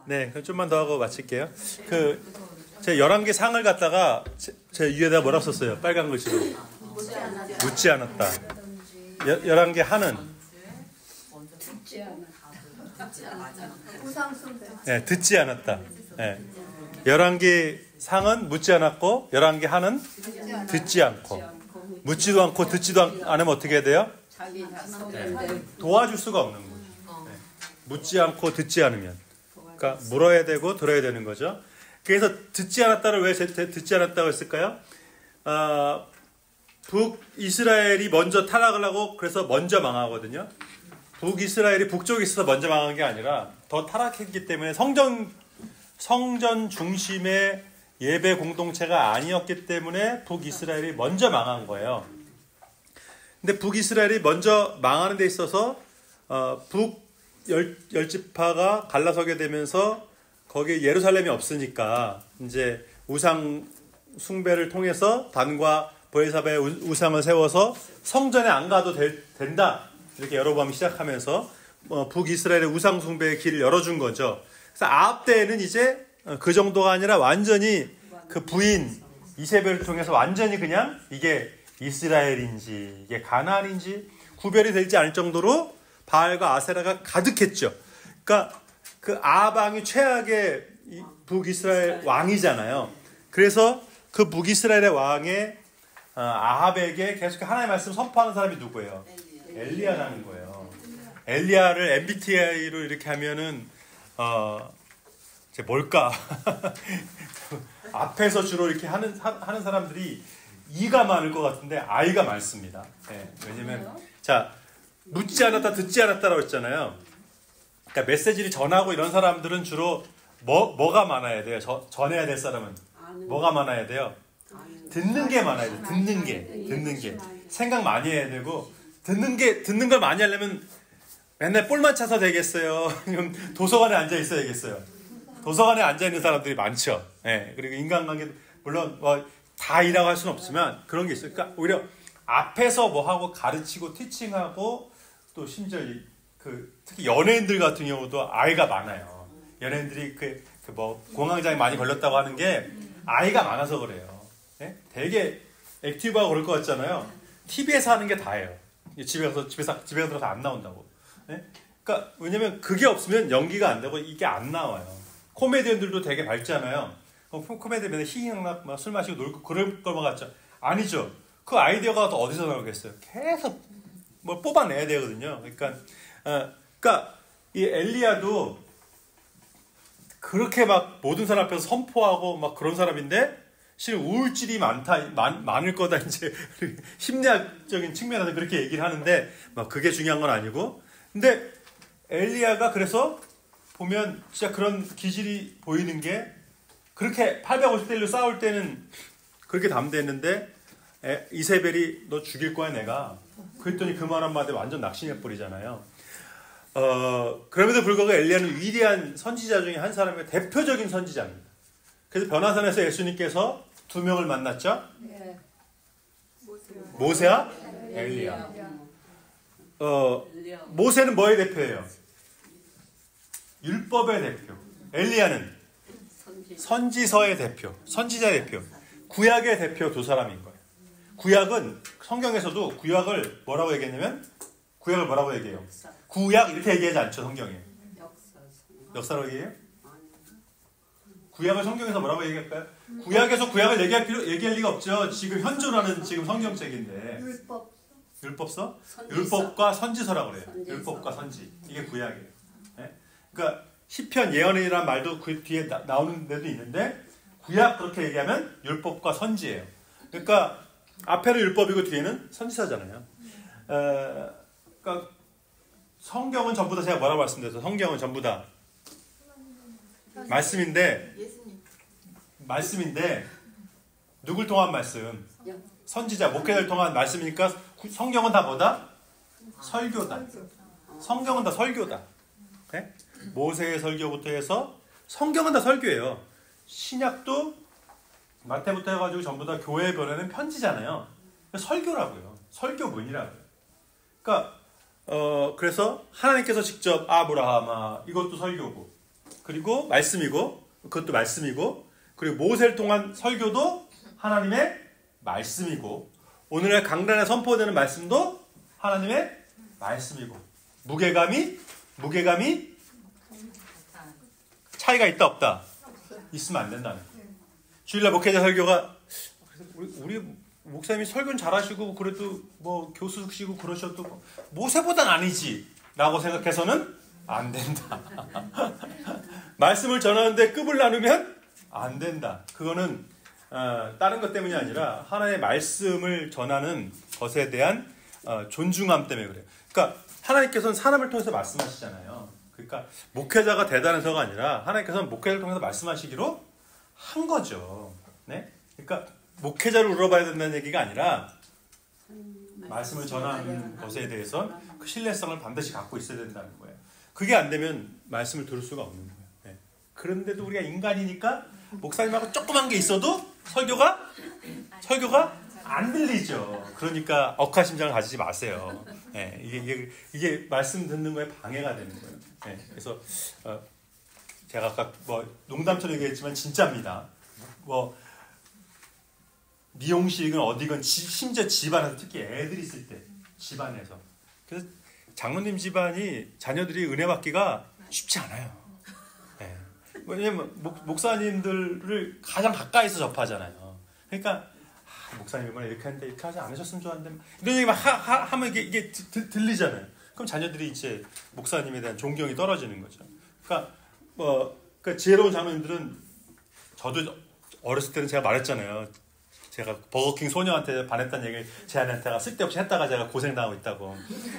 네, 그럼 좀만 더 하고 마칠게요. 제 11개 상을 갖다가 제 위에다 뭐라고 썼어요? 빨간 글씨로. 묻지 않았다. 11개 하는. 네, 듣지 않았다. 네. 11개 상은 묻지 않았고 11개 하는 듣지 않고 묻지도 않고 듣지도 않으면 어떻게 해야 돼요? 네. 도와줄 수가 없는 거죠. 네. 묻지 않고 듣지 않으면 그러니까 물어야 되고 들어야 되는 거죠. 그래서 듣지 않았다를 왜 듣지 않았다고 했을까요? 북이스라엘이 먼저 타락을 하고 그래서 먼저 망하거든요. 북이스라엘이 북쪽에 있어서 먼저 망한 게 아니라 더 타락했기 때문에 성전 중심의 예배 공동체가 아니었기 때문에 북이스라엘이 먼저 망한 거예요. 근데 북이스라엘이 먼저 망하는 데 있어서 열지파가 갈라서게 되면서 거기에 예루살렘이 없으니까 이제 우상 숭배를 통해서 단과 보에사바의 우상을 세워서 성전에 안 가도 된다. 이렇게 여로보암이 시작하면서 북이스라엘의 우상 숭배의 길을 열어준 거죠. 그래서 아합 때에는 이제 그 정도가 아니라 완전히 그 부인 이세벨을 통해서 완전히 그냥 이게 이스라엘인지 이게 가나안인지 구별이 되지 않을 정도로 바알과 아세라가 가득했죠. 그러니까 그 아합 왕이 최악의 북이스라엘 왕이잖아요. 그래서 그 북이스라엘의 왕의 아합에게 계속 하나님의 말씀을 선포하는 사람이 누구예요? 엘리야라는 거예요. 엘리야를 MBTI로 이렇게 하면은 뭘까? 앞에서 주로 이렇게 하는 사람들이 이가 많을 것 같은데 I가 많습니다. 네, 왜냐면 자 묻지 않았다 듣지 않았다라고 했잖아요. 그러니까 메시지를 전하고 이런 사람들은 주로 뭐가 많아야 돼요? 전해야 될 사람은 뭐가 많아야 돼요? 듣는 게 많아야 돼요. 듣는 게 생각 많이 해야 되고 듣는 걸 많이 하려면 맨날 볼만 차서 되겠어요? 도서관에 앉아 있어야겠어요. 도서관에 앉아 있는 사람들이 많죠. 네, 그리고 인간관계 물론 다 일하고 할 수는 없지만 그런 게 있어요. 그러니까 오히려 앞에서 뭐 하고 가르치고 티칭하고 또 심지어 특히 연예인들 같은 경우도 아이가 많아요. 연예인들이 공황장애 많이 걸렸다고 하는 게 아이가 많아서 그래요. 네? 되게 액티브하고 그럴 것 같잖아요. TV에서 하는 게 다예요. 집에 들어서 안 나온다고. 네? 그러니까 왜냐면 그게 없으면 연기가 안 되고 이게 안 나와요. 코미디언들도 되게 밝잖아요. 코미디언 맨날 히히낙낙 술 마시고 놀고 그럴 것만 같죠. 아니죠. 그 아이디어가 어디서 나오겠어요. 계속 뭘 뽑아내야 되거든요. 그러니까 이 엘리야도 그렇게 막 모든 사람 앞에서 선포하고 막 그런 사람인데 실은 우울증이 많을 거다 이제 심리학적인 측면에서 그렇게 얘기를 하는데 막 그게 중요한 건 아니고 근데 엘리야가 그래서 보면 진짜 그런 기질이 보이는 게 그렇게 850대 1로 싸울 때는 그렇게 담대했는데 이세벨이 너 죽일 거야 내가 그랬더니 그 말 한마디에 완전 낙심해버리잖아요. 그럼에도 불구하고 엘리야는 위대한 선지자 중에 한 사람의 대표적인 선지자입니다. 그래서 변화산에서 예수님께서 두 명을 만났죠. 모세와 엘리야. 모세는 뭐의 대표예요? 율법의 대표. 엘리야는 선지서의 대표, 선지자의 대표. 구약의 대표 두 사람인 거예요. 구약은 성경에서도 구약을 뭐라고 얘기했냐면 구약을 뭐라고 얘기해요? 구약 이렇게 얘기하지 않죠 성경에. 역사로 얘기해요? 구약을 성경에서 뭐라고 얘기할까요? 구약에서 구약을 얘기할 리가 없죠. 지금 현존하는 지금 성경책인데. 율법서? 율법과 선지서라고 그래요. 율법과 선지. 이게 구약이에요. 네? 그러니까 시편 예언이라는 말도 그 뒤에 나오는 데도 있는데 구약 그렇게 얘기하면 율법과 선지예요. 그러니까 앞에는 율법이고 뒤에는 선지서잖아요. 그러니까 성경은 전부 다 제가 뭐라고 말씀드렸어요? 성경은 전부 다 말씀인데 누굴 통한 말씀? 선지자, 목회자를 통한 말씀이니까 성경은 다 뭐다? 설교다. 성경은 다 설교다. 네? 모세의 설교부터 해서 성경은 다 설교예요. 신약도 마태부터 해가지고 전부 다 교회에 보내는 편지잖아요. 설교라고요. 설교문이라고요. 그러니까 그래서 하나님께서 직접 아브라함아 이것도 설교고 그리고 말씀이고, 그것도 말씀이고, 그리고 모세를 통한 설교도 하나님의 말씀이고, 오늘날 강단에 선포되는 말씀도 하나님의 말씀이고, 무게감이 차이가 있다 없다? 있으면 안 된다는 거예요. 주일날 목회자 설교가 우리 목사님이 설교는 잘하시고 그래도 뭐 교수시고 그러셔도 모세보단 아니지 라고 생각해서는 안 된다. 말씀을 전하는데 급을 나누면 안 된다. 그거는 다른 것 때문이 아니라 하나님의 말씀을 전하는 것에 대한 존중함 때문에 그래요. 그러니까 하나님께서는 사람을 통해서 말씀하시잖아요. 그러니까 목회자가 대단해서가 아니라 하나님께서는 목회자를 통해서 말씀하시기로 한 거죠. 네? 그러니까 목회자를 물어봐야 된다는 얘기가 아니라 말씀을 전하는 것에 대해서 그 신뢰성을 반드시 갖고 있어야 된다는 거예요. 그게 안 되면 말씀을 들을 수가 없는 거예요. 네. 그런데도 우리가 인간이니까 목사님하고 조그만 게 있어도 설교가 안 들리죠. 그러니까 억하심장을 가지지 마세요. 네. 이게 말씀 듣는 거에 방해가 되는 거예요. 네. 그래서 제가 아까 뭐 농담처럼 얘기했지만 진짜입니다. 뭐 미용실이건 어디건 심지어 집안에서 특히 애들이 있을 때 집안에서 그래서 장로님 집안이 자녀들이 은혜 받기가 쉽지 않아요. 네. 왜냐면 목사님들을 가장 가까이서 접하잖아요. 그러니까 목사님 이번에 이렇게 하는데 이렇게 하지 않으셨으면 좋았는데 이런 얘기 막 하면 이게 들리잖아요. 그럼 자녀들이 이제 목사님에 대한 존경이 떨어지는 거죠. 그러니까 그러니까 지혜로운 장로님들은 저도 어렸을 때는 제가 말했잖아요. 제가 버거킹 소녀한테 반했다는 얘기를 제 아내한테가 쓸데없이 했다가 제가 고생당하고 있다고.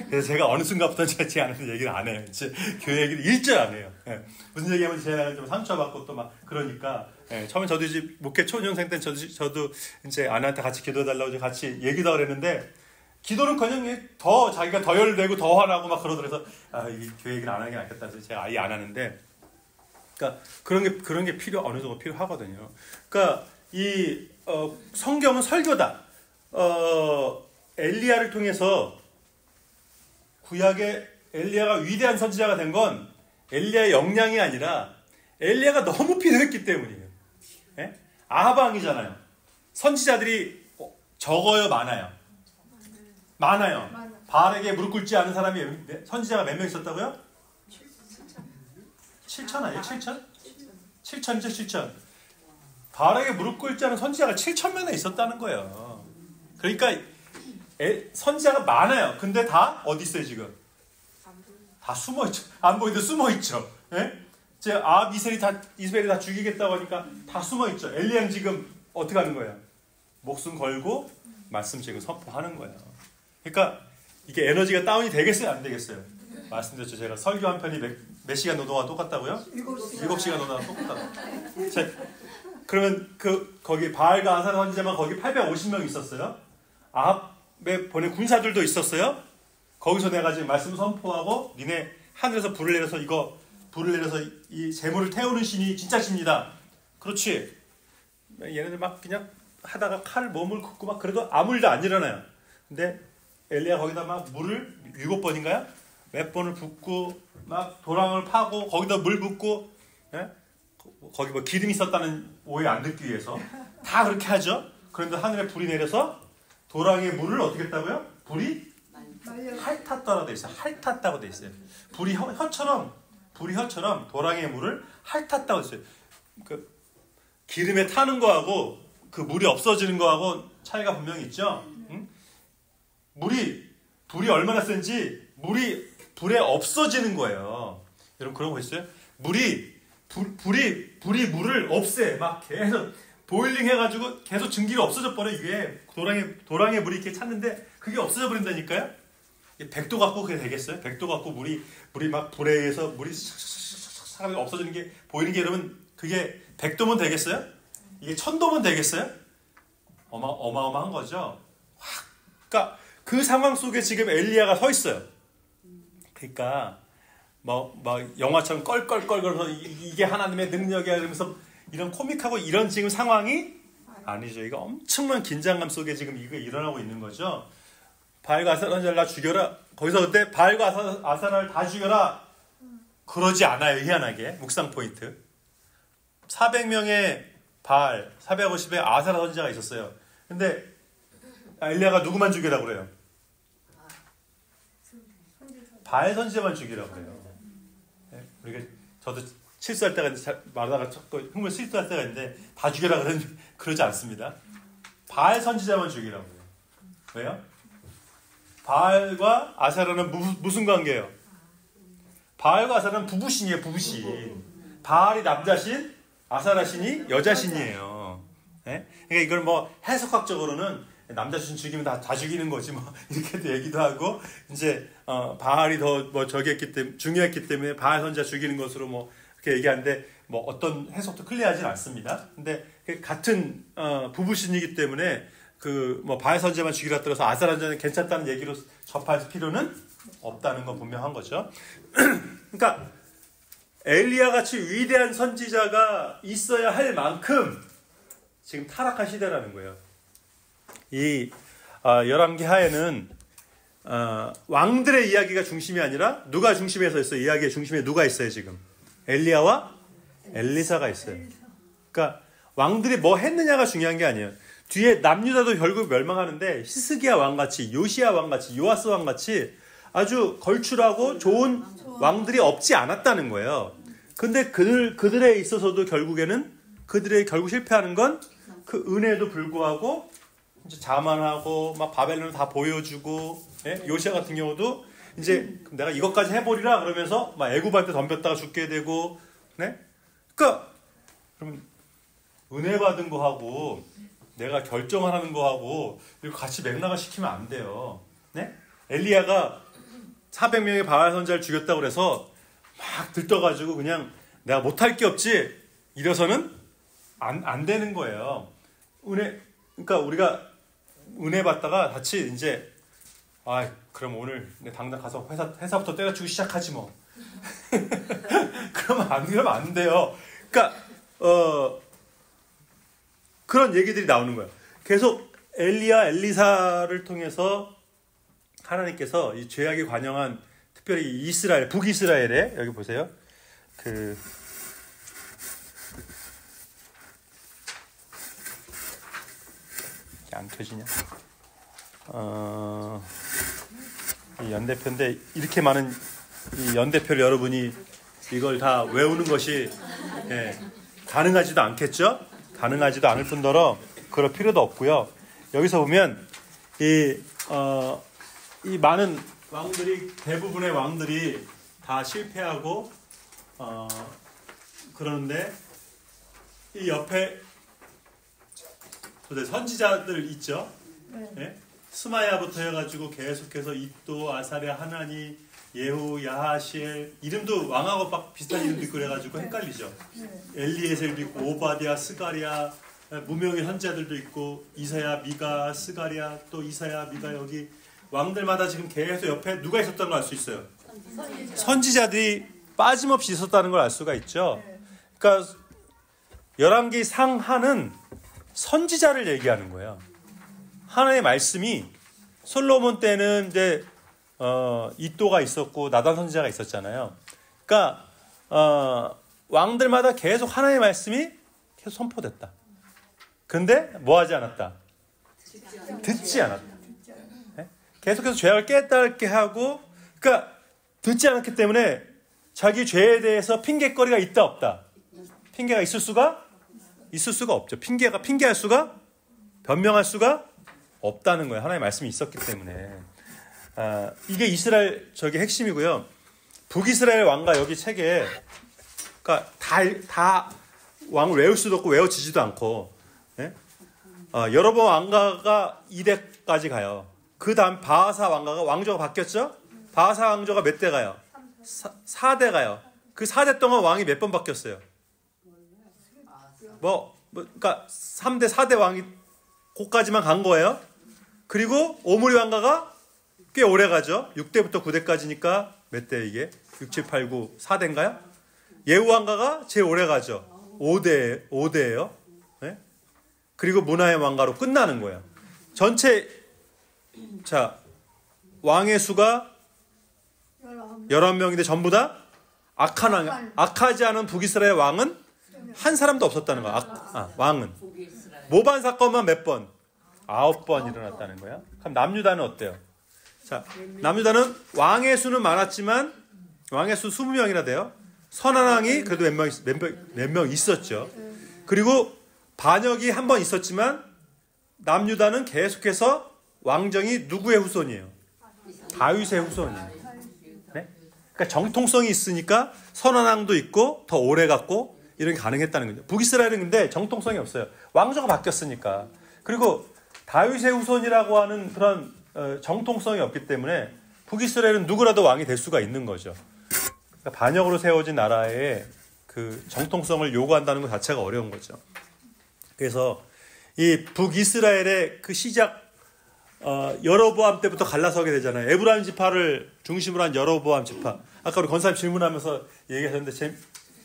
그래서 제가 어느 순간부터 제 아내한테 얘기를 안 해요. 제 교회 얘기를 일절 안 해요. 예. 무슨 얘기하면 제 아내가 좀 상처받고 또 막 그러니까. 예. 처음에 저도 이제 목회 초년생 때 저도 이제 아내한테 같이 기도해달라고 같이 얘기도 그랬는데 기도는커녕 더 자기가 더 열내고 더 화나고 막 그러더라서 이 교회 얘기를 안 하는 게 낫겠다 해서 제가 아예 안 하는데. 그러니까 그런 게 어느 정도 필요하거든요. 그러니까 성경은 설교다. 엘리야를 통해서 구약의 엘리야가 위대한 선지자가 된 건 엘리야의 역량이 아니라 엘리야가 너무 필요했기 때문이에요. 예? 아하방이잖아요. 선지자들이 적어요, 많아요? 많아요. 바알에게 무릎 꿇지 않은 사람이 선지자가 몇 명 있었다고요? 7천 아니에요? 7천? 7천이죠, 7천. 바알에게 무릎 꿇지 않은 선지자가 7천명에 있었다는 거예요. 그러니까 선지자가 많아요. 근데 다 어디 있어요 지금? 다 숨어있죠. 안 보이는데 숨어있죠. 예? 이제 이스라엘이 다 죽이겠다고 하니까 다 숨어있죠. 엘리야는 지금 어떻게 하는 거예요? 목숨 걸고 말씀 지금 선포하는 거예요. 그러니까 이게 에너지가 다운이 되겠어요? 안 되겠어요? 말씀드렸죠. 제가 설교 한 편이 몇 시간 노동과 똑같다고요? 7시간 노동과 똑같다고. 그러면 거기 바알과 아사라 선지자만 거기 850명 있었어요. 아합에 보낸 군사들도 있었어요. 거기서 내가 지금 말씀 선포하고 니네 하늘에서 불을 내려서 이 재물을 태우는 신이 진짜 신이다. 그렇지. 얘네들 막 그냥 하다가 칼 몸을 긋고 막 그래도 아무 일도 안 일어나요. 근데 엘리야 거기다 막 물을 7번인가요? 몇 번을 붓고 막 도랑을 파고 거기다 물 붓고 예? 거기 뭐 기름이 있었다는 오해 안 듣기 위해서 다 그렇게 하죠. 그런데 하늘에 불이 내려서 도랑의 물을 어떻게 했다고요? 불이 핥았다고 돼 있어요. 핥았다고 돼 있어요. 불이 혀처럼 도랑의 물을 핥았다고 돼 있어요. 그 기름에 타는 거하고 그 물이 없어지는 거하고 차이가 분명히 있죠. 응? 불이 얼마나 센지 물이 불에 없어지는 거예요. 여러분 그런 거 있어요? 불이 물을 없애. 막 계속 보일링 해가지고 계속 증기가 없어져 버려. 이게 도랑에 물이 이렇게 찼는데 그게 없어져 버린다니까요. 100도 갖고 그게 되겠어요? 100도 갖고 물이 막 불에 의해서 물이 싹 없어지는 게 보이는 게 여러분 그게 100도면 되겠어요? 이게 1000도면 되겠어요? 어마어마한 거죠. 그러니까 그 상황 속에 지금 엘리야가 서 있어요. 그러니까 영화처럼 껄껄껄거려서 이게 하나님의 능력이야 이러면서 이런 코믹하고 이런 지금 상황이 아니죠. 이거 엄청난 긴장감 속에 지금 이거 일어나고 있는 거죠. 바알과 아사라를 다 죽여라. 거기서 그때 바알과 아사라를 다 죽여라. 그러지 않아요. 희한하게. 묵상 포인트. 400명의 바알, 450의 아사라 선지자가 있었어요. 근데 엘리야가 누구만 죽이라고 그래요? 바알 선지자만 죽이라고 그래요. 네? 우리가 저도 실수할 때가 있는데 말하다가 자꾸 흥분 실수할 때가 있는데 다 죽여라 그러지 않습니다. 바알 선지자만 죽이라고 그래요. 왜요? 바알과 아사라는 무슨 관계예요? 바알과 아사라는 부부신이에요. 부부신. 바알이 남자신, 아사라신이 여자신이에요. 네? 그러니까 이걸 뭐 해석학적으로는 남자신 죽이면 다 죽이는 거지 뭐 이렇게도 얘기도 하고 이제 바알이 더 뭐 저기했기 때문에 중요했기 때문에 바알 선지자 죽이는 것으로 뭐 이렇게 얘기하는데 뭐 어떤 해석도 클리어하진 않습니다. 근데 같은 부부신이기 때문에 그 뭐 바알 선지자만 죽이라 들어서 아사라 선지자는 괜찮다는 얘기로 접할 필요는 없다는 건 분명한 거죠. 그러니까 엘리야 같이 위대한 선지자가 있어야 할 만큼 지금 타락한 시대라는 거예요. 이 열왕기 하에는 왕들의 이야기가 중심이 아니라 누가 중심에 서 있어요? 이야기의 중심에 누가 있어요 지금? 엘리야와 엘리사가 있어요. 그러니까 왕들이 뭐 했느냐가 중요한 게 아니에요. 뒤에 남유다도 결국 멸망하는데 히스기야 왕같이, 요시야 왕같이, 요아스 왕같이 아주 걸출하고 좋은 왕들이 없지 않았다는 거예요. 근데 그들에 있어서도 결국에는 그들의 결국 실패하는 건 그 은혜에도 불구하고 이제 자만하고 막 바벨론을 다 보여주고, 예? 요시야 같은 경우도 이제 내가 이것까지 해보리라 그러면서 막 애굽한테 덤볐다가 죽게 되고, 네? 그러니까 그럼 은혜 받은 거 하고 내가 결정하는 거 하고 이거 같이 맥락을 시키면 안 돼요. 네? 엘리야가 400명의 바알 선지자를 죽였다고 그래서 막 들떠가지고 그냥 내가 못할 게 없지 이래서는 안 되는 거예요. 그러니까 우리가 은혜 받다가 같이 이제 그럼 오늘 내 당장 가서 회사부터 때려치고 시작하지 뭐. 그러면 안 돼요. 그러니까 그런 얘기들이 나오는 거예요. 계속 엘리야, 엘리사를 통해서 하나님께서 이 죄악에 관영한 특별히 이스라엘, 북이스라엘에 여기 보세요. 안 켜지냐? 이 연대표인데 이렇게 많은 이 연대표를 여러분이 이걸 다 외우는 것이 가능하지도 않겠죠? 가능하지도 않을 뿐더러 그럴 필요도 없고요. 여기서 보면 이 많은 왕들이 대부분의 왕들이 다 실패하고 그러는데 이 옆에 선지자들 있죠. 네? 스마야부터 해가지고 계속해서 이또, 아사랴, 하나니, 예후, 야하시엘 이름도 왕하고 막 비슷한 이름도 있고 그래가지고 헷갈리죠. 엘리에셀도 있고 오바댜, 스가랴, 무명의 선지자들도 있고 이사야, 미가, 스가랴, 또 이사야, 미가 여기 왕들마다 지금 계속 옆에 누가 있었다는 걸 알 수 있어요. 선지자들이 빠짐없이 있었다는 걸 알 수가 있죠. 그러니까 열왕기 상하는 선지자를 얘기하는 거예요. 하나님의 말씀이 솔로몬 때는 이제 이또가 있었고 나단 선지자가 있었잖아요. 그러니까 왕들마다 계속 하나님의 말씀이 계속 선포됐다. 근데 뭐 하지 않았다? 듣지 않았다. 네? 계속해서 죄악을 깨닫게 하고, 그러니까 듣지 않았기 때문에 자기 죄에 대해서 핑계거리가 있다 없다. 핑계가 있을 수가 없죠. 핑계할 수가, 변명할 수가 없다는 거예요. 하나님의 말씀이 있었기 때문에. 이게 이스라엘 저기 핵심이고요. 북이스라엘 왕가 여기 책에, 그러니까 다 왕을 외울 수도 없고 외워지지도 않고, 네? 여로보암 왕가가 2대까지 가요. 그 다음 바하사 왕가가 왕조가 바뀌었죠? 바하사 왕조가 몇 대 가요? 4대 가요. 그 4대 동안 왕이 몇 번 바뀌었어요? 그러니까 3대, 4대 왕이 고까지만 간 거예요. 그리고 오므리 왕가가 꽤 오래 가죠. 6대부터 9대까지니까 몇 대 이게? 6, 7, 8, 9, 4대인가요? 예후 왕가가 제일 오래 가죠. 5대예요. 네? 그리고 문하의 왕가로 끝나는 거예요. 전체 왕의 수가 11명인데 전부 다 악한 왕, 악하지 않은 북이스라엘 왕은 한 사람도 없었다는 거야. 왕은. 모반 사건만 몇 번? 9번 일어났다는 거야. 그럼 남유다는 어때요? 자, 남유다는 왕의 수는 많았지만 왕의 수 20명이나 돼요. 선한 왕이 그래도 몇 명 있었죠. 그리고 반역이 한 번 있었지만 남유다는 계속해서 왕정이 누구의 후손이에요? 다윗의 후손이에요. 네? 그러니까 정통성이 있으니까 선한 왕도 있고 더 오래 갔고 이런 게 가능했다는 거죠. 북이스라엘은 근데 정통성이 없어요. 왕조가 바뀌었으니까. 그리고 다윗의 후손이라고 하는 그런 정통성이 없기 때문에 북이스라엘은 누구라도 왕이 될 수가 있는 거죠. 그러니까 반역으로 세워진 나라의 그 정통성을 요구한다는 것 자체가 어려운 거죠. 그래서 이 북이스라엘의 그 시작 여로보암 때부터 갈라서게 되잖아요. 에브라임 지파를 중심으로 한 여로보암 지파. 아까 우리 권사님 질문하면서 얘기하셨는데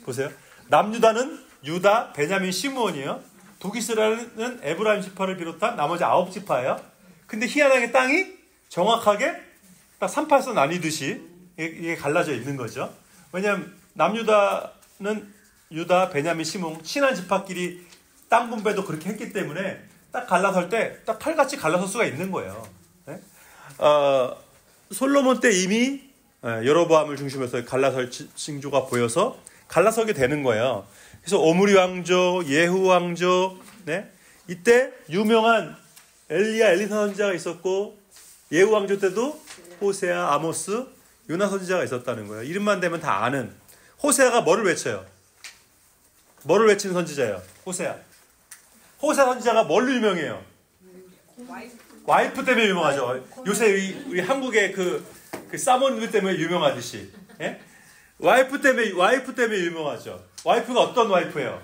보세요. 남유다는 유다, 베냐민, 시므온이에요. 북이스라엘은 에브라임 지파를 비롯한 나머지 9지파예요. 근데 희한하게 땅이 정확하게 딱 3~8선 나뉘듯이 이게 갈라져 있는 거죠. 왜냐하면 남유다는 유다, 베냐민, 시므온 친한 지파끼리 땅 분배도 그렇게 했기 때문에 딱 갈라설 때 딱 칼같이 갈라설 수가 있는 거예요. 네? 솔로몬 때 이미 여로보암을 중심으로 해서 갈라설 징조가 보여서 갈라서게 되는 거예요. 그래서 오므리 왕조, 예후 왕조, 네? 이때 유명한 엘리사 선지자가 있었고 예후 왕조 때도 호세아, 아모스, 요나 선지자가 있었다는 거예요. 이름만 되면 다 아는. 호세아가 뭐를 외쳐요? 뭐를 외치는 선지자예요? 호세아 선지자가 뭘로 유명해요? 와이프 때문에 유명하죠. 요새 우리 한국의 그 사모님 때문에 유명하듯이. 예? 와이프 때문에 유명하죠. 와이프가 어떤 와이프예요?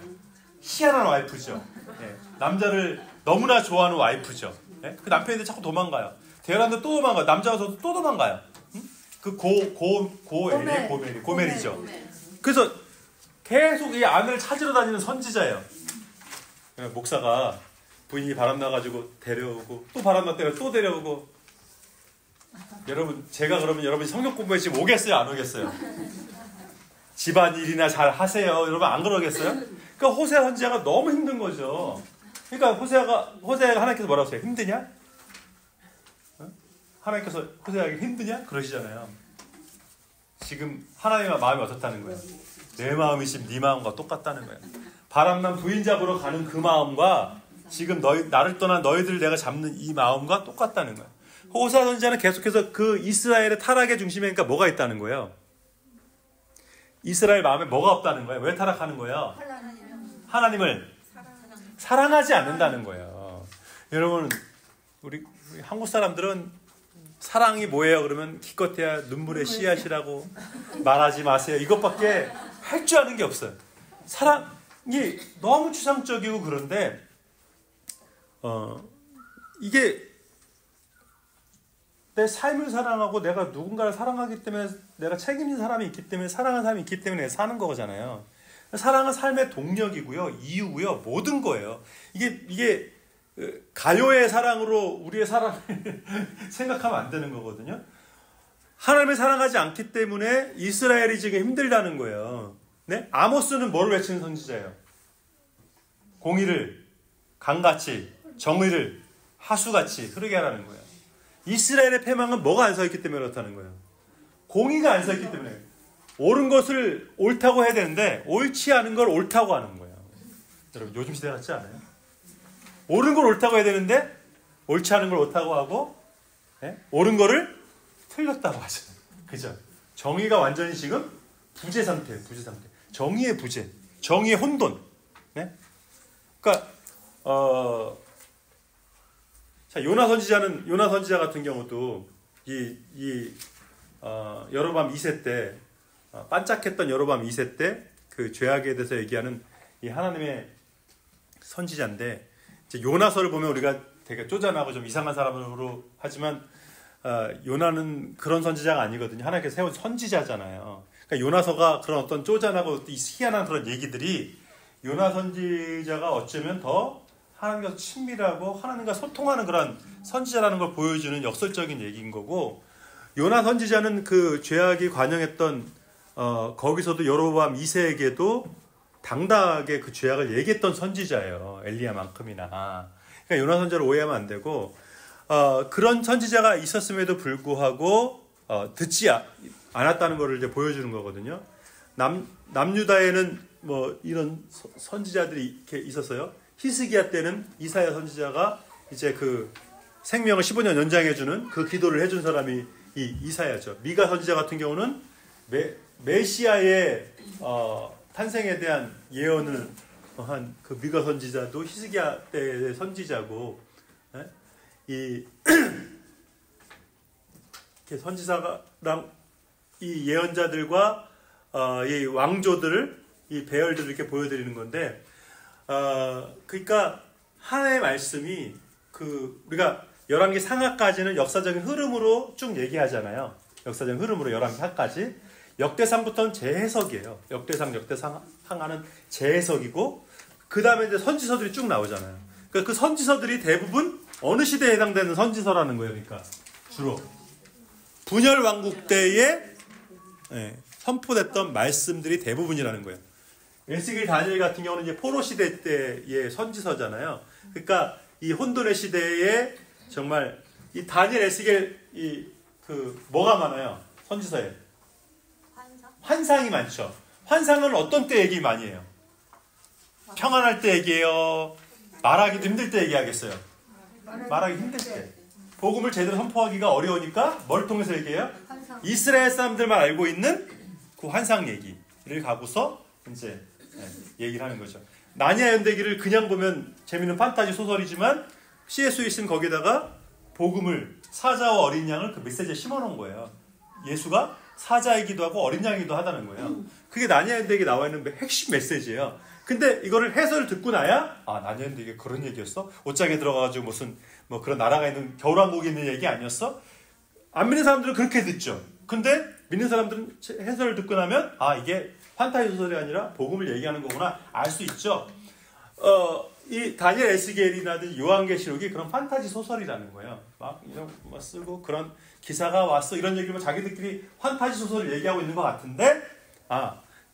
희한한 와이프죠. 예. 남자를 너무나 좋아하는 와이프죠. 예? 그 남편인데 자꾸 도망가요. 대열하는데 또 도망가요. 남자가 또 도망가요. 응? 그 고멜이죠. 그래서 계속 이 아내를 찾으러 다니는 선지자예요. 목사가 부인이 바람나가지고 데려오고 또 바람났다가 또 데려오고. 여러분 제가 그러면 여러분이 성경 공부에 지금 오겠어요? 안 오겠어요? 집안일이나 잘 하세요. 여러분 안 그러겠어요? 그러니까 호세아 선지자가 너무 힘든 거죠. 그러니까 호세아가 하나님께서 뭐라고 했어요? 힘드냐? 하나님께서 호세아에게 힘드냐? 그러시잖아요. 지금 하나님의 마음이 어떻다는 거예요? 내 마음이 지금 네 마음과 똑같다는 거예요. 바람난 부인 잡으러 가는 그 마음과 지금 나를 떠난 너희들을 내가 잡는 이 마음과 똑같다는 거예요. 호세아 선지자는 계속해서 그 이스라엘의 타락의 중심에 그러니까 뭐가 있다는 거예요? 이스라엘 마음에 뭐가 없다는 거예요? 왜 타락하는 거예요? 하나님을 사랑하지 않는다는 거예요. 여러분 우리 한국 사람들은 사랑이 뭐예요? 그러면 기껏해야 눈물의 씨앗이라고 말하지 마세요. 이것밖에 할 줄 아는 게 없어요. 사랑이 너무 추상적이고 그런데 이게 내 삶을 사랑하고 내가 누군가를 사랑하기 때문에 내가 책임진 사람이 있기 때문에 사랑하는 사람이 있기 때문에 사는 거잖아요. 사랑은 삶의 동력이고요. 이유고요. 모든 거예요. 이게 가요의 사랑으로 우리의 사랑을 생각하면 안 되는 거거든요. 하나님을 사랑하지 않기 때문에 이스라엘이 지금 힘들다는 거예요. 네? 아모스는 뭘 외치는 선지자예요? 공의를 강같이 정의를 하수같이 흐르게 하라는 거예요. 이스라엘의 패망은 뭐가 안 서있기 때문에 그렇다는 거예요. 공의가 안 서있기 때문에. 옳은 것을 옳다고 해야 되는데 옳지 않은 걸 옳다고 하는 거예요. 여러분 요즘 시대 같지 않아요? 옳은 걸 옳다고 해야 되는데 옳지 않은 걸 옳다고 하고 옳은 거를 틀렸다고 하죠. 그죠? 정의가 완전히 지금 부재 상태예요. 부재 상태. 정의의 부재. 정의의 혼돈. 네? 그러니까 자, 요나 선지자 같은 경우도 여로보암 2세 때 반짝했던 여로보암 2세 때 그 죄악에 대해서 얘기하는 이 하나님의 선지자인데 이제 요나서를 보면 우리가 되게 쪼잔하고 좀 이상한 사람으로 하지만 요나는 그런 선지자가 아니거든요. 하나님께서 세운 선지자잖아요. 그러니까 요나서가 그런 어떤 쪼잔하고 희한한 그런 얘기들이 요나 선지자가 어쩌면 더 하나님과 친밀하고 하나님과 소통하는 그런 선지자라는 걸 보여주는 역설적인 얘기인 거고 요나 선지자는 그 죄악이 관영했던 거기서도 여로보암 2세에게도 당당하게 그 죄악을 얘기했던 선지자예요. 엘리야만큼이나. 그러니까 요나 선지자를 오해하면 안 되고, 그런 선지자가 있었음에도 불구하고 듣지 않았다는 것을 이제 보여주는 거거든요. 남유다에는 뭐 이런 선지자들이 이렇게 있었어요. 히스기야 때는 이사야 선지자가 이제 그 생명을 15년 연장해주는 그 기도를 해준 사람이 이 이사야죠. 미가 선지자 같은 경우는 메시아의 탄생에 대한 예언을 한 그 미가 선지자도 히스기야 때의 선지자고, 이 선지자랑 이 예언자들과 이 왕조들을 이 배열들을 이렇게 보여드리는 건데, 그러니까 하나의 말씀이 그 우리가 열왕기 상하까지는 역사적인 흐름으로 쭉 얘기하잖아요. 역사적인 흐름으로 열왕기 하까지. 역대상부터는 재해석이에요. 역대상, 역대상하는 재해석이고, 그 다음에 이제 선지서들이 쭉 나오잖아요. 그러니까 그 선지서들이 대부분 어느 시대에 해당되는 선지서라는 거예요. 그러니까 주로 분열 왕국 때에 선포됐던 말씀들이 대부분이라는 거예요. 에스겔 다니엘 같은 경우는 이제 포로 시대 때의 선지서잖아요. 그러니까 이 혼돈의 시대에 정말 이 다니엘, 에스겔 뭐가 많아요? 선지서에 환상이 많죠. 환상은 어떤 때 얘기 많이 해요? 평안할 때 얘기해요? 말하기도 힘들 때 얘기하겠어요? 말하기 힘들 때. 복음을 제대로 선포하기가 어려우니까 뭘 통해서 얘기해요? 이스라엘 사람들만 알고 있는 그 환상 얘기를 가고서 이제 얘기를 하는 거죠. 나니아 연대기를 그냥 보면 재밌는 판타지 소설이지만 C.S. 루이스는 거기다가 복음을, 사자와 어린 양을 그 메시지에 심어놓은 거예요. 예수가 사자이기도 하고 어린 양이기도 하다는 거예요. 그게 나니아 연대기에 나와 있는 핵심 메시지예요. 근데 이거를 해설을 듣고 나야 나니아 연대기에 그런 얘기였어? 옷장에 들어가가지고 무슨 뭐 그런 나라가 있는 겨울왕국에 있는 얘기 아니었어? 안 믿는 사람들은 그렇게 듣죠. 근데 믿는 사람들은 해설을 듣고 나면 이게 판타지 소설이 아니라 복음을 얘기하는 거구나 알 수 있죠. 이 다니엘, 에스겔이라든지 요한계시록이 그런 판타지 소설이라는 거예요. 막 이런 거 쓰고 그런 기사가 왔어 이런 얘기를 자기들끼리 판타지 소설을 얘기하고 있는 것 같은데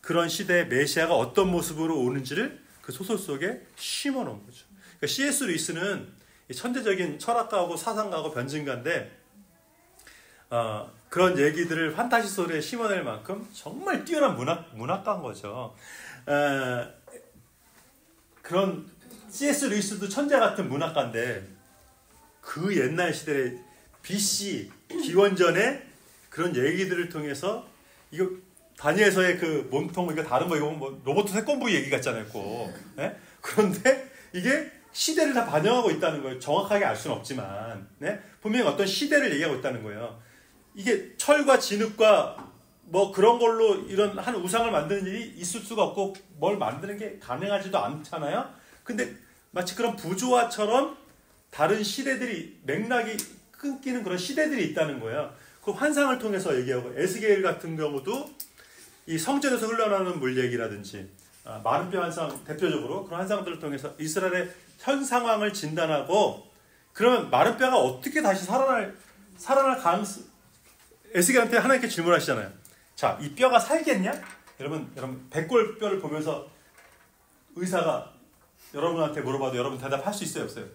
그런 시대에 메시아가 어떤 모습으로 오는지를 그 소설 속에 심어놓은 거죠. 그러니까 C.S. 루이스는 천재적인 철학가하고 사상가하고 변증가인데 그런 얘기들을 판타지 소설에 심어낼 만큼 정말 뛰어난 문학가인 거죠. 그런 C.S. 루이스도 천재 같은 문학가인데 그 옛날 시대의 BC 기원전에 그런 얘기들을 통해서 이거 다니엘서의 그 몸통 이거 다른 거 이거 뭐 로버트 태권브이 얘기 같잖아요. 그런데 이게 시대를 다 반영하고 있다는 거예요. 정확하게 알 수는 없지만 분명히 어떤 시대를 얘기하고 있다는 거예요. 이게 철과 진흙과 뭐 그런 걸로 이런 한 우상을 만드는 일이 있을 수가 없고 뭘 만드는 게 가능하지도 않잖아요. 근데 마치 그런 부조화처럼 다른 시대들이 맥락이 끊기는 그런 시대들이 있다는 거예요. 그 환상을 통해서 얘기하고 에스겔 같은 경우도 이 성전에서 흘러나오는 물 얘기라든지 마른뼈 환상 대표적으로 그런 환상들을 통해서 이스라엘의 현 상황을 진단하고 그러면 마른뼈가 어떻게 다시 살아날 가능성 에스겔한테 하나님께 질문하시잖아요. 자, 이 뼈가 살겠냐? 여러분 백골뼈를 보면서 의사가 여러분한테 물어봐도 여러분 대답할 수 있어요, 없어요?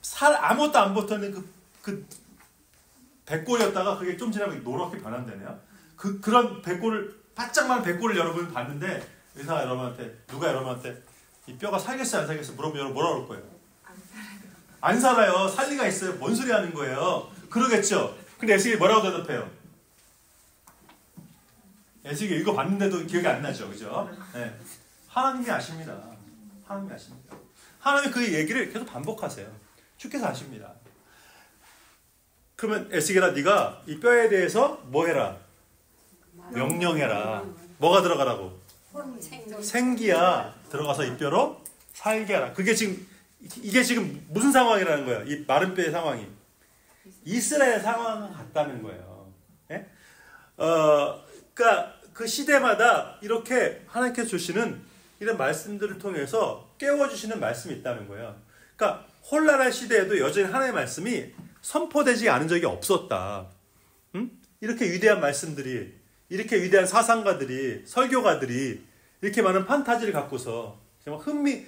살 아무것도 안 붙었는 그 백골이었다가 그게 좀 지나면 노랗게 변한다네요. 그런 바짝만 백골을 여러분 봤는데 의사가 누가 여러분한테 이 뼈가 살겠어 안 살겠어 물어보면 여러분 뭐라 그럴 거예요? 안 살아요. 살 리가 있어요. 뭔 소리 하는 거예요? 그러겠죠. 근데 에스겔이 뭐라고 대답해요? 에스겔 이거 봤는데도 기억이 안 나죠, 그죠? 네. 하나님이 아십니다. 하나님이 아십니다. 하나님이 그 얘기를 계속 반복하세요. 주께서 아십니다. 그러면 에스겔아, 네가 이 뼈에 대해서 뭐 해라? 명령해라. 뭐가 들어가라고? 생기야 들어가서 이 뼈로 살게 하라. 이게 지금 무슨 상황이라는 거예요? 이 마른 뼈의 상황이 이스라엘 상황과 같다는 거예요. 예? 그러니까 그 시대마다 이렇게 하나님께서 주시는 이런 말씀들을 통해서 깨워주시는 말씀이 있다는 거예요. 그러니까 혼란한 시대에도 여전히 하나님의 말씀이 선포되지 않은 적이 없었다. 이렇게 위대한 말씀들이 이렇게 위대한 사상가들이, 설교가들이 이렇게 많은 판타지를 갖고서 정말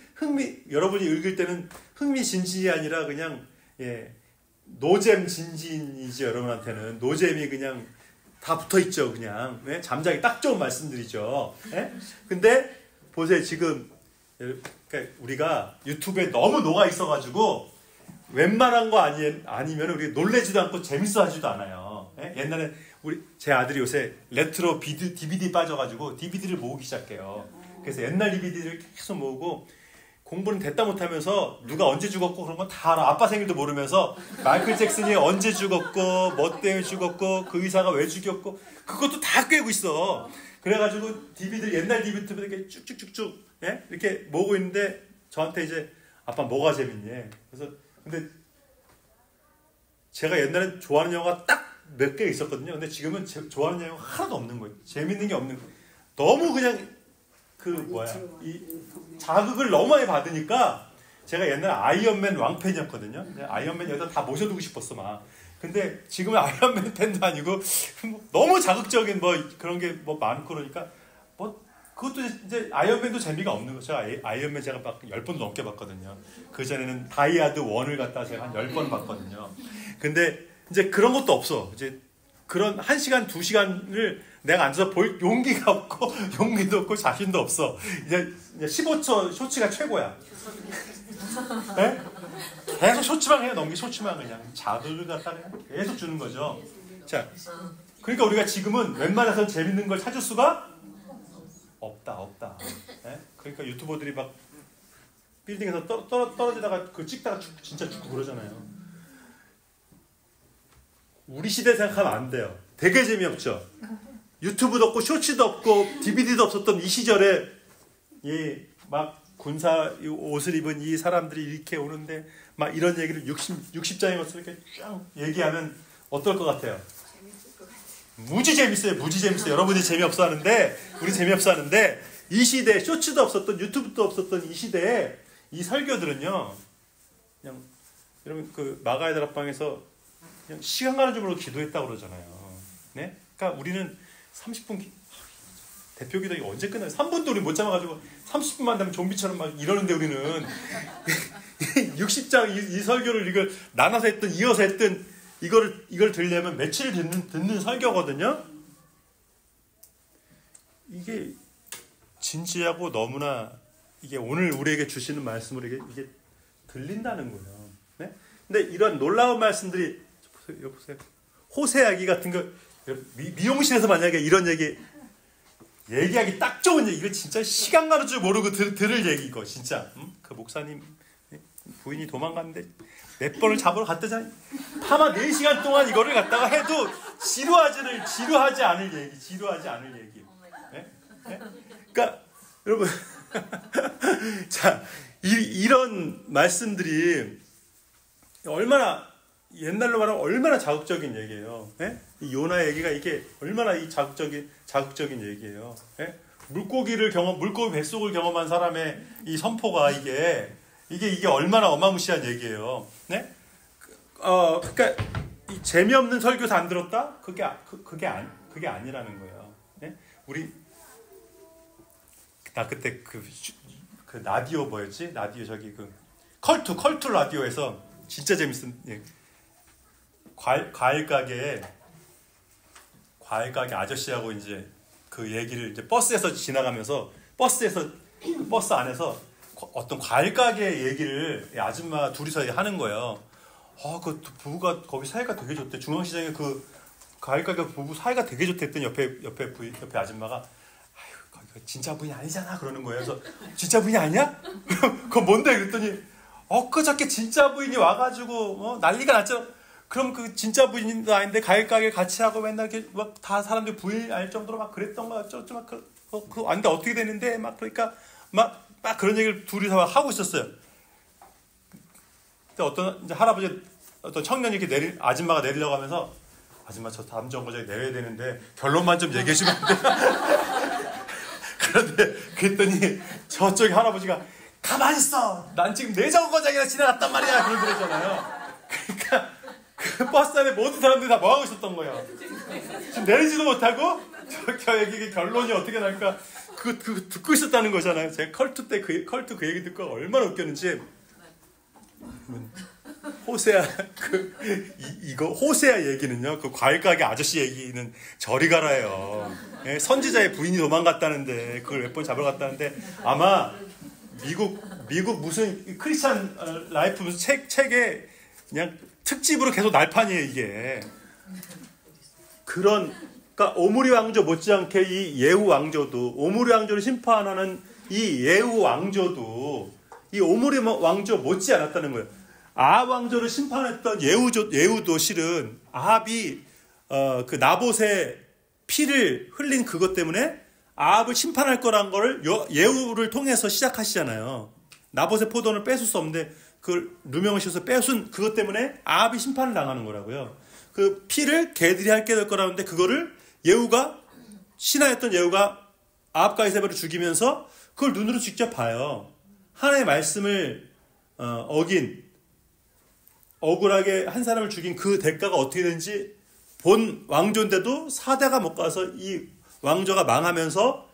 여러분이 읽을 때는 흥미진진이 아니라 그냥 노잼 진진이지. 여러분한테는 노잼이 그냥 다 붙어있죠. 그냥 잠자기 딱 좋은 말씀들이죠. 근데 보세요. 지금 그러니까 우리가 유튜브에 너무 녹아 있어가지고 웬만한 거 아니면 우리 놀래지도 않고 재밌어 하지도 않아요. 옛날에 제 아들이 요새 레트로 DVD 빠져가지고 DVD를 모으기 시작해요. 그래서 옛날 DVD를 계속 모으고 공부는 됐다 못하면서 누가 언제 죽었고 그런 건 다 알아. 아빠 생일도 모르면서 마이클 잭슨이 언제 죽었고 뭐 때문에 죽었고 그 의사가 왜 죽였고 그것도 다 꿰고 있어. 그래가지고 옛날 DVD를 이렇게 쭉쭉쭉쭉 이렇게 모으고 있는데 저한테 이제 아빠 뭐가 재밌니? 그래서 근데 제가 옛날에 좋아하는 영화가 딱 몇 개 있었거든요. 근데 지금은 좋아하는 영화가 하나도 없는 거예요. 재밌는 게 없는 거예요. 너무 그냥 이 자극을 너무 많이 받으니까 제가 옛날에 아이언맨 왕팬이었거든요. 아이언맨 여기다 다 모셔두고 싶었어 막. 근데 지금은 아이언맨 팬도 아니고 너무 자극적인 뭐 그런 게 뭐 많고 그러니까 뭐 그것도 이제 아이언맨도 재미가 없는 거죠. 아이언맨 제가 10번 넘게 봤거든요. 그 전에는 다이아드 1을 갖다 제가 한 10번 봤거든요. 근데 이제 그런 것도 없어. 이제 그런 1시간, 2시간을 내가 앉아서 볼 용기가 없고 용기도 없고 자신도 없어. 이제 15초 쇼츠가 최고야. 네? 계속 쇼츠만 해요. 쇼츠만 그냥 자극을 갖다 계속 주는 거죠. 자, 그러니까 우리가 지금은 웬만해서 재밌는 걸 찾을 수가 없다. 네? 그러니까 유튜버들이 막 빌딩에서 떨어지다가 찍다가 진짜 죽고 그러잖아요. 우리 시대 생각하면 안 돼요. 되게 재미없죠. 유튜브도 없고 쇼츠도 없고 DVD도 없었던 이 시절에 막 군사 옷을 입은 이 사람들이 이렇게 오는데 막 이런 얘기를 60장의 것을 이렇게 쫙 얘기하면 어떨 것 같아요? 재밌을 것 같아요. 무지 재밌어요. 여러분이 재미없어 하는데 우리 재미없어 하는데 이 시대에 쇼츠도 없었던 유튜브도 없었던 이 시대에 이 설교들은요. 그냥 여러분 그 마가의 다락방에서 그냥 시간 가는 줄 모르고 기도했다고 그러잖아요. 네? 그러니까 우리는 30분 대표 기도가 언제 끝나요? 3분도 우리 못 참아가지고 30분만 되면 좀비처럼 막 이러는데 우리는 60장 이 설교를 이걸 나눠서 했든 이어서 했든 이걸 들려면 며칠 듣는 설교거든요. 이게 진지하고 너무나 이게 오늘 우리에게 주시는 말씀으로 이게 들린다는 거예요. 네? 근데 이런 놀라운 말씀들이 보세요. 호세아기 같은 거 미용실에서 만약에 이런 얘기하기 딱 좋은 얘기. 이거 진짜 시간 가는 줄 모르고 들을 얘기 이거 진짜. 그 목사님 부인이 도망갔는데 몇 번을 잡으러 갔다잖아요. 파마 4시간 동안 이거를 갖다가 해도 지루하지 않을 얘기. 네? 네? 그러니까 여러분 자 이런 말씀들이 얼마나 옛날로 말하면 얼마나 자극적인 얘기예요. 네? 이 요나 얘기가 이게 얼마나 이 자극적인 얘기예요. 네? 물고기 뱃속을 경험한 사람의 이 선포가 이게 얼마나 어마무시한 얘기예요. 네? 그러니까 이 재미없는 설교도 안 들었다? 그게 아니라는 거예요. 네? 나 그때 그 라디오 뭐였지? 라디오 저기 그 컬투 라디오에서 진짜 재밌은 과일 가게 아저씨하고 이제 그 얘기를 이제 버스에서 지나가면서 버스 안에서 어떤 과일 가게 얘기를 아줌마 둘이서 하는 거예요. 그 부부가 거기 사이가 되게 좋대. 중앙시장에 그 과일 가게 부부 사이가 되게 좋대 했더니 옆에 아줌마가 아유 거기가 진짜 부인이 아니잖아 그러는 거예요. 그래서 진짜 부인이 아니야? 그거 뭔데? 그랬더니 엊그저께 진짜 부인이 와가지고 난리가 났죠. 그럼 그 진짜 부인도 아닌데 과일 가게 같이 하고 맨날 이렇게 막 다 사람들 부인 알 정도로 막 그랬던 거 어쩌고 막 아닌데 어떻게 되는데 막 그러니까 막 그런 얘기를 둘이서 하고 있었어요. 근데 어떤 이제 어떤 청년이 이렇게 아줌마가 내리려고 하면서 아줌마 저 다음 정거장에 내려야 되는데 결론만 좀 얘기해 주면 안 돼? 그랬더니 저쪽에 할아버지가 가만히 있어. 난 지금 내 정거장이나 지나갔단 말이야. 그러더랬잖아요. 그러니까 그 버스 안에 모든 사람들이 다 뭐하고 있었던 거야. 지금 내리지도 못하고 여기 결론이 어떻게 날까 그거 듣고 있었다는 거잖아요. 제가 컬투 때 컬투 그 얘기 듣고 얼마나 웃겼는지. 호세아 이거 호세아 얘기는요. 그 과일 가게 아저씨 얘기는 저리 가라요. 예, 선지자의 부인이 도망갔다는데 그걸 몇 번 잡으러 갔다는데 아마 미국 무슨 크리스찬 라이프 무슨 책에 그냥 특집으로 계속 날판이에요 이게. 그러니까 오므리 왕조 못지않게 이 예후 왕조도 오므리 왕조를 심판하는 이 예후 왕조도 이 오므리 왕조 못지 않았다는 거예요. 아합 왕조를 심판했던 예후도 실은 아합이 그 나봇의 피를 흘린 그것 때문에 아합을 심판할 거란 거를 예후를 통해서 시작하시잖아요. 나봇의 포도를 뺏을 수 없는데 그걸 누명을 씌워서 뺏은 그것 때문에 아합이 심판을 당하는 거라고요. 그 피를 개들이 할게 될 거라는데 그거를 신하였던 예후가 아합과 이세벨을 죽이면서 그걸 눈으로 직접 봐요. 하나님의 말씀을 어긴 억울하게 한 사람을 죽인 그 대가가 어떻게 되는지 본 왕조인데도 4대가 못 가서 이 왕조가 망하면서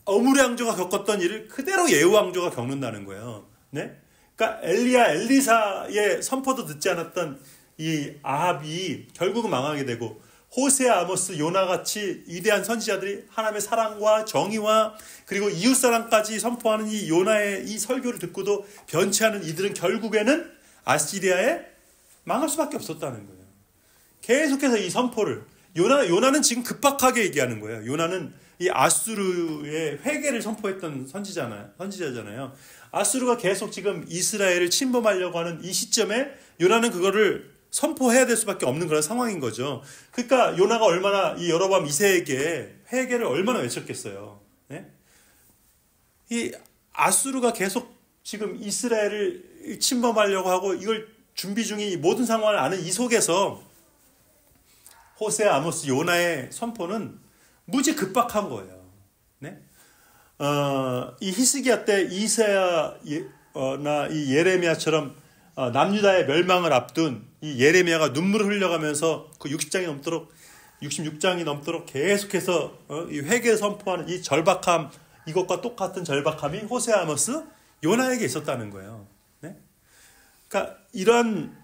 오므리 왕조가 겪었던 일을 그대로 예후 왕조가 겪는다는 거예요. 네? 그러니까 엘리사의 선포도 듣지 않았던 이 아합이 결국은 망하게 되고 호세아, 아모스, 요나같이 위대한 선지자들이 하나님의 사랑과 정의와 그리고 이웃사랑까지 선포하는 이 요나의 이 설교를 듣고도 변치 않은 이들은 결국에는 아시리아에 망할 수밖에 없었다는 거예요. 계속해서 이 선포를 요나는 지금 급박하게 얘기하는 거예요. 요나는 이 아수르의 회개를 선포했던 선지자잖아요. 아수르가 계속 지금 이스라엘을 침범하려고 하는 이 시점에 요나는 그거를 선포해야 될 수밖에 없는 그런 상황인 거죠. 그러니까 요나가 얼마나 이 여로보암 2세에게 회개를 얼마나 외쳤겠어요. 네? 이 아수르가 계속 지금 이스라엘을 침범하려고 하고 이걸 준비 중인 이 모든 상황을 아는 이 속에서 호세아, 아모스, 요나의 선포는 무지 급박한 거예요. 네? 이 히스기야 때 이사야나 이 예레미야처럼 남유다의 멸망을 앞둔 이 예레미야가 눈물을 흘려가면서 그 66장이 넘도록 계속해서 이 회개 선포하는 이 절박함, 이것과 똑같은 절박함이 호세아, 아모스, 요나에게 있었다는 거예요. 네? 그러니까 이런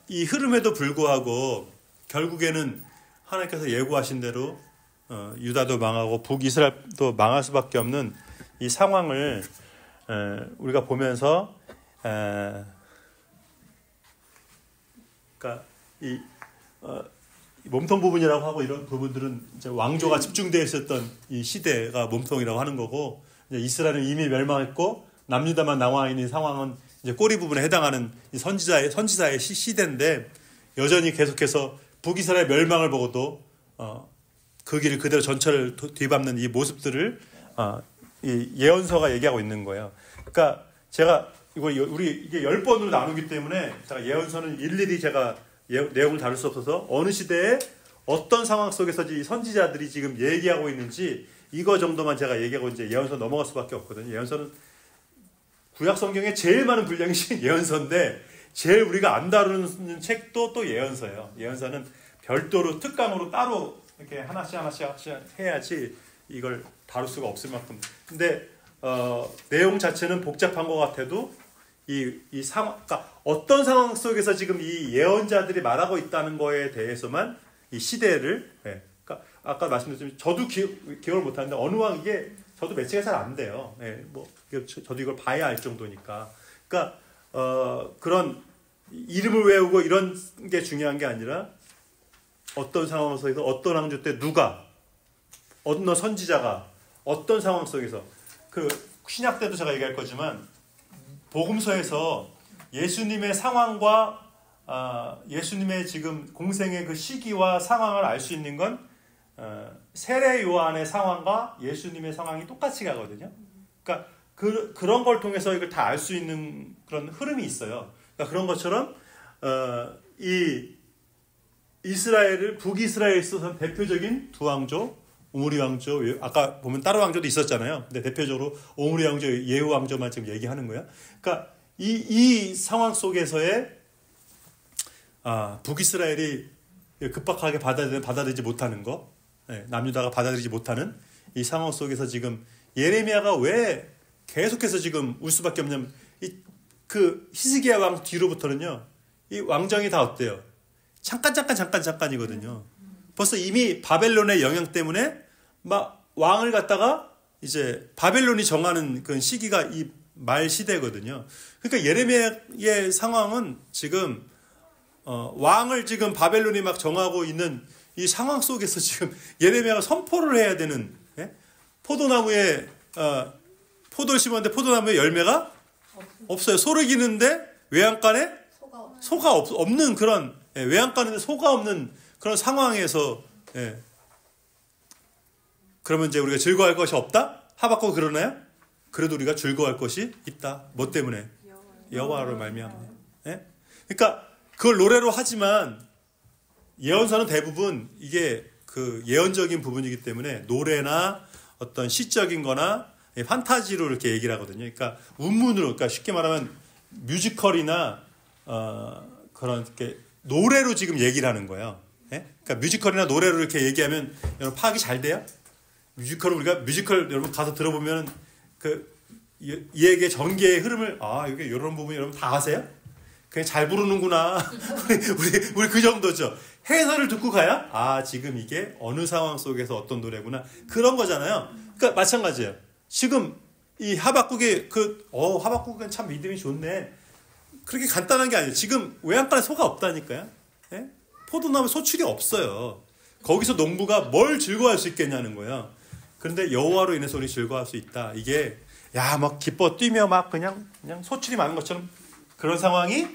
이 흐름에도 불구하고 결국에는 하나님께서 예고하신 대로 유다도 망하고 북이스라엘도 망할 수밖에 없는 이 상황을 우리가 보면서 그러니까 이 몸통 부분이라고 하고 이런 부분들은 이제 왕조가 집중되어 있었던 이 시대가 몸통이라고 하는 거고 이제 이스라엘은 이미 멸망했고 남유다만 남아 있는 상황은 이제 꼬리 부분에 해당하는 이 선지자의 시대인데 여전히 계속해서 북이스라엘 멸망을 보고도 그 길을 그대로 전철을 뒤밟는 이 모습들을 이 예언서가 얘기하고 있는 거예요. 그러니까 제가 우리 이게 10번으로 나누기 때문에 제가 예언서는 일일이 제가 내용을 다룰 수 없어서 어느 시대에 어떤 상황 속에서 이 선지자들이 지금 얘기하고 있는지 이거 정도만 제가 얘기하고 이제 예언서 넘어갈 수밖에 없거든요. 예언서는 구약 성경에 제일 많은 분량이 예언서인데 제일 우리가 안 다루는 책도 또 예언서예요. 예언서는 별도로 특강으로 따로 이렇게 하나씩 해야지 이걸 다룰 수가 없을 만큼. 근데 내용 자체는 복잡한 것 같아도 이 상황, 그러니까 어떤 상황 속에서 지금 이 예언자들이 말하고 있다는 거에 대해서만 이 시대를, 그러니까 아까 말씀드렸지만 저도 기억을 못하는데 어느 왕 이게 저도 매치가 잘 안 돼요. 뭐 저도 이걸 봐야 알 정도니까. 그러니까 그런 이름을 외우고 이런 게 중요한 게 아니라 어떤 상황 속에서 어떤 왕조 때 누가 어느 선지자가 어떤 상황 속에서 그 신약 때도 제가 얘기할 거지만 복음서에서 예수님의 상황과 예수님의 지금 공생의 그 시기와 상황을 알 수 있는 건 세례 요한의 상황과 예수님의 상황이 똑같이 가거든요. 그러니까 그런 걸 통해서 이걸 다 알 수 있는 그런 흐름이 있어요. 그러니까 그런 것처럼 이 이스라엘을 북이스라엘에 있어서 대표적인 두 왕조, 오므리 왕조, 아까 보면 다른 왕조도 있었잖아요. 근데 대표적으로 오므리 왕조, 예후 왕조만 지금 얘기하는 거예요. 그러니까 이 상황 속에서의 북이스라엘이 급박하게 받아들이지 못하는 거, 남유다가 받아들이지 못하는 이 상황 속에서 지금 예레미야가 왜 계속해서 지금 울 수밖에 없냐면 그 히스기야 왕 뒤로부터는요, 이 왕정이 다 어때요? 잠깐이거든요. 벌써 이미 바벨론의 영향 때문에 막 왕을 갖다가 이제 바벨론이 정하는 그 시기가 이 말 시대거든요. 그러니까 예레미야의 상황은 지금 왕을 지금 바벨론이 막 정하고 있는 이 상황 속에서 지금 예레미야가 선포를 해야 되는, 포도나무에 포도를 심었는데 포도나무에 열매가 없어요. 소를 기는데 외양간에 소가 없는 그런, 외양간인데 소가 없는 그런 상황에서, 그러면 이제 우리가 즐거워할 것이 없다? 하박국 그러나요? 그래도 우리가 즐거워할 것이 있다. 뭐 때문에? 여호와로 말미암아요. 그러니까 그걸 노래로 하지만 예언서는 대부분 이게 그 예언적인 부분이기 때문에 노래나 어떤 시적인 거나 판타지로 이렇게 얘기를 하거든요. 그러니까 운문으로, 그러니까 쉽게 말하면 뮤지컬이나 그런 이렇게 노래로 지금 얘기를 하는 거예요. 그러니까 뮤지컬이나 노래로 이렇게 얘기하면 여러분 파악이 잘 돼요? 우리가 뮤지컬 여러분 가서 들어보면 이에게 전개의 흐름을, 이게 이런 부분 여러분 다 아세요? 그냥 잘 부르는구나. 우리 그 정도죠. 해설을 듣고 가야, 지금 이게 어느 상황 속에서 어떤 노래구나. 그런 거잖아요. 그러니까 마찬가지예요. 지금 이 하박국의 하박국은 참 믿음이 좋네. 그렇게 간단한 게 아니에요. 지금 외양간에 소가 없다니까요. 포도나무 소출이 없어요. 거기서 농부가 뭘 즐거워할 수 있겠냐는 거예요. 그런데 여호와로 인해서 우리 즐거워할 수 있다. 이게 막 기뻐 뛰며 막 그냥 소출이 많은 것처럼 그런 상황이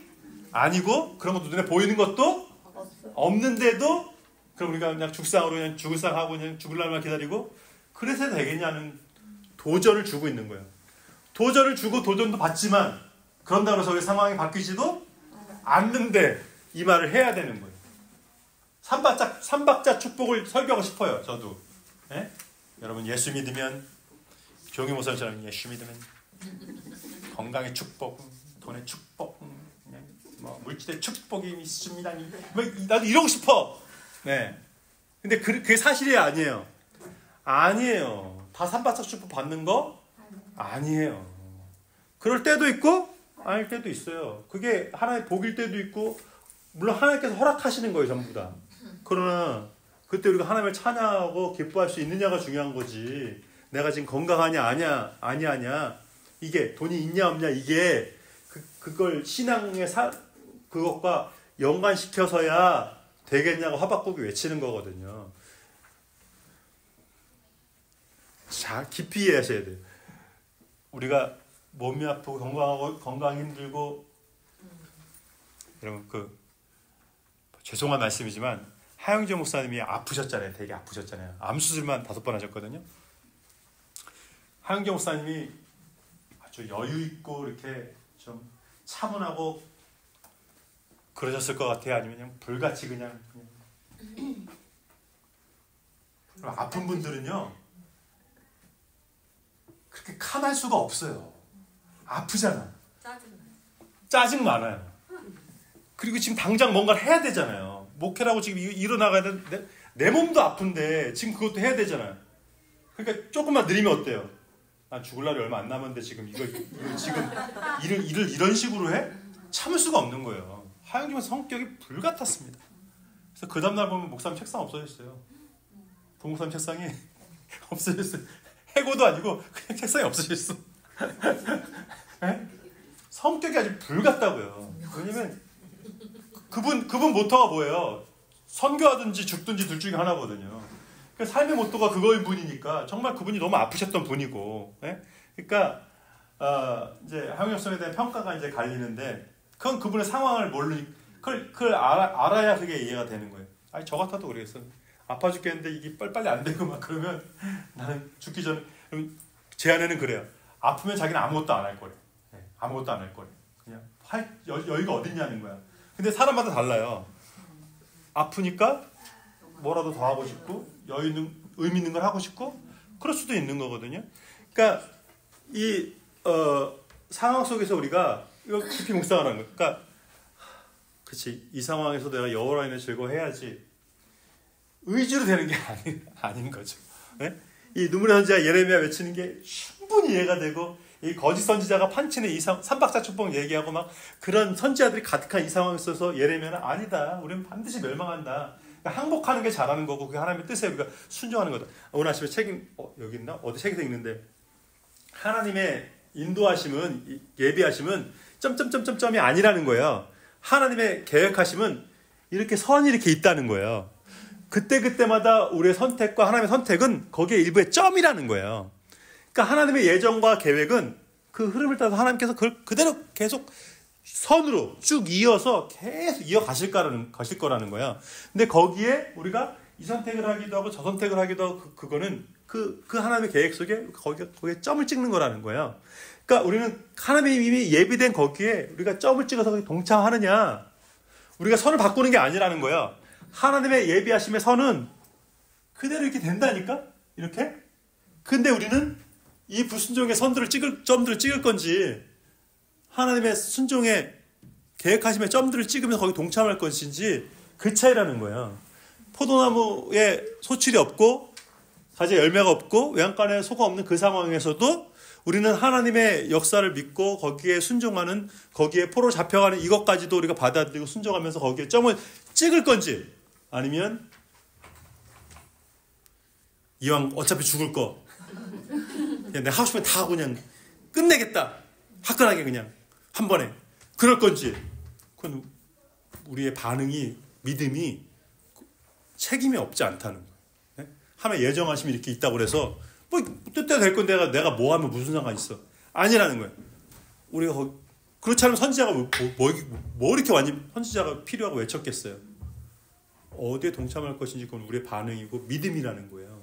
아니고, 그런 것도 눈에 보이는 것도 없는데도, 그럼 우리가 그냥 죽상으로 그냥 죽을 상하고 그냥 죽을 날만 기다리고 그래서 되겠냐는 도전을 주고 있는 거예요. 도전을 주고 도전도 받지만 그런다고 해서 우리 상황이 바뀌지도 않는데 이 말을 해야 되는 거예요. 삼박자 축복을 설교하고 싶어요. 저도. 여러분 예수 믿으면, 종이 목사님처럼 예수 믿으면 건강의 축복, 돈의 축복, 그냥 물질의 축복이 있습니다. 나도 이러고 싶어. 근데 그게 사실이 아니에요. 다 삼박자 축복 받는 거 아니에요. 그럴 때도 있고 아닐 때도 있어요. 그게 하나의 복일 때도 있고, 물론 하나님께서 허락하시는 거예요, 전부 다. 그러나 그때 우리가 하나님을 찬양하고 기뻐할 수 있느냐가 중요한 거지. 내가 지금 건강하냐 아니냐, 이게 돈이 있냐 없냐, 이게 그걸 신앙의 그것과 연관시켜서야 되겠냐고 하박국이 외치는 거거든요. 자, 깊이 이해하셔야 돼요. 우리가 몸이 아프고 건강이 힘들고, 여러분 죄송한 말씀이지만 하영재 목사님이 아프셨잖아요. 되게 아프셨잖아요. 암 수술만 5번 하셨거든요. 하영재 목사님이 아주 여유 있고 이렇게 좀 차분하고 그러셨을 것 같아요. 아니면 그냥 불같이 그냥. 아픈 분들은요 그렇게 칸할 수가 없어요. 아프잖아. 짜증 많아요. 그리고 지금 당장 뭔가를 해야 되잖아요. 목회라고 지금 일어나가야 되는데 내 몸도 아픈데 지금 그것도 해야 되잖아요. 그러니까 조금만 느리면 어때요? 난 죽을 날이 얼마 안 남았는데 지금 이거 지금 일을 이런 식으로 해? 참을 수가 없는 거예요. 하영님은 성격이 불같았습니다. 그래서 그 다음날 보면 목사님 책상 없어졌어요. 부목사님 책상이 없어졌어요. 해고도 아니고 그냥 책상이 없어졌어. 성격이 아주 불같다고요. 왜냐면 그분 모토가 뭐예요? 선교하든지 죽든지 둘 중에 하나거든요. 그러니까 삶의 모토가 그거인 분이니까 정말 그분이 너무 아프셨던 분이고, 그러니까 이제 하영엽 선에 대한 평가가 이제 갈리는데, 그건 그분의 상황을 그걸 알아야 그게 이해가 되는 거예요. 아니 저 같아도 그러겠어. 아파 죽겠는데 이게 빨리빨리 안 되고 막 그러면 나는 죽기 전에, 그럼 제 아내는 그래요. 아프면 자기는 아무것도 안 할 거래. 아무것도 안 할 거래. 그냥 여유가 어딨냐는 거야. 근데 사람마다 달라요. 아프니까 뭐라도 더 하고 싶고, 의미 있는 걸 하고 싶고, 그럴 수도 있는 거거든요. 그러니까 이 상황 속에서 우리가 이거 깊이 묵상하는 거예요. 그러니까 그치, 이 상황에서 내가 여호와로 인해 즐거워해야지 의지로 되는 게 아닌 거죠. 네? 이 눈물의 선지자 예레미야 외치는 게 충분히 이해가 되고, 이 거짓 선지자가 판치는 이 삼박자축복 얘기하고 막 그런 선지자들이 가득한 이 상황에 있어서 예레미야는 아니다, 우리는 반드시 멸망한다, 그러니까 항복하는 게 잘하는 거고 그게 하나님의 뜻에 우리가 순종하는 거다. 오늘 아침에 책 여기 있나? 어디 책에서 읽는데, 하나님의 인도하심은, 예비하심은 점점점점점이 아니라는 거예요. 하나님의 계획하심은 이렇게 선이 이렇게 있다는 거예요. 그때그때마다 우리의 선택과 하나님의 선택은 거기에 일부의 점이라는 거예요. 그러니까 하나님의 예정과 계획은 그 흐름을 따라서 하나님께서 그걸 그대로 계속 선으로 쭉 이어서 계속 이어가실 거라는 거예요. 근데 거기에 우리가 이 선택을 하기도 하고 저 선택을 하기도 하고 그거는 그 하나님의 계획 속에 거기에 점을 찍는 거라는 거예요. 그러니까 우리는 하나님이 이미 예비된 거기에 우리가 점을 찍어서 동참하느냐, 우리가 선을 바꾸는 게 아니라는 거예요. 하나님의 예비하심의 선은 그대로 이렇게 된다니까? 이렇게? 근데 우리는 이 불순종의 점들을 찍을 건지, 하나님의 순종의 계획하심의 점들을 찍으면서 거기 동참할 것인지, 그 차이라는 거예요. 포도나무에 소출이 없고, 가지에 열매가 없고, 외양간에 소가 없는 그 상황에서도 우리는 하나님의 역사를 믿고 거기에 순종하는, 거기에 포로 잡혀가는 이것까지도 우리가 받아들이고 순종하면서 거기에 점을 찍을 건지, 아니면 이왕 어차피 죽을 거 그냥 내가 하고 싶으면 다 하고 그냥 끝내겠다, 화끈하게 그냥 한 번에, 그럴 건지, 그건 우리의 반응이, 믿음이 책임이 없지 않다는 거예요. 네? 하나님의 예정하심이 이렇게 있다고 그래서 뭐 뜻대로 될 건데 내가 뭐 하면 무슨 상관 있어, 아니라는 거예요. 우리가 그렇지 않으면 선지자가 뭐 이렇게 완전 선지자가 필요하고 외쳤겠어요. 어디에 동참할 것인지 그건 우리의 반응이고 믿음이라는 거예요.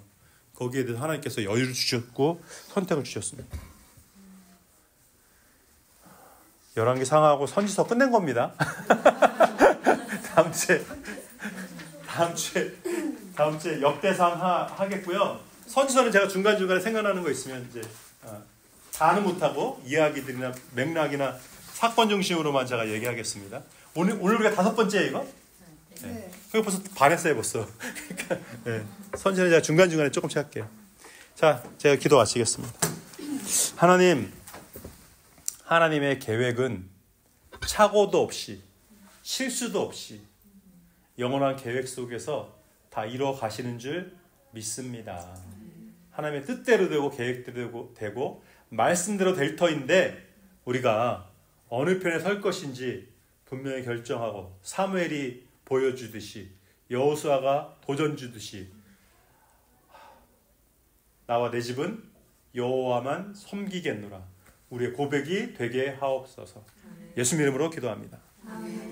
거기에 대해서 하나님께서 여유를 주셨고 선택을 주셨습니다. 열왕기 상하고 선지서 끝낸 겁니다. 다음 주에 역대상 하겠고요. 선지서는 제가 중간중간에 생각나는 거 있으면 이제 다는 못하고 이야기들이나 맥락이나 사건 중심으로만 제가 얘기하겠습니다. 오늘 우리가 5번째 이거? 네. 그거 벌써 반했어요 벌써. 그러니까, 네. 선지서는 제가 중간중간에 조금씩 할게요. 자, 제가 기도 마치겠습니다. 하나님의 계획은 착오도 없이 실수도 없이 영원한 계획 속에서 다 이루어 가시는 줄 믿습니다. 하나님의 뜻대로 되고 계획대로 되고 말씀대로 될 터인데, 우리가 어느 편에 설 것인지 분명히 결정하고, 사무엘이 보여주듯이, 여호수아가 도전 주듯이, 나와 내 집은 여호와만 섬기겠노라, 우리의 고백이 되게 하옵소서. 예수님 이름으로 기도합니다. 아멘.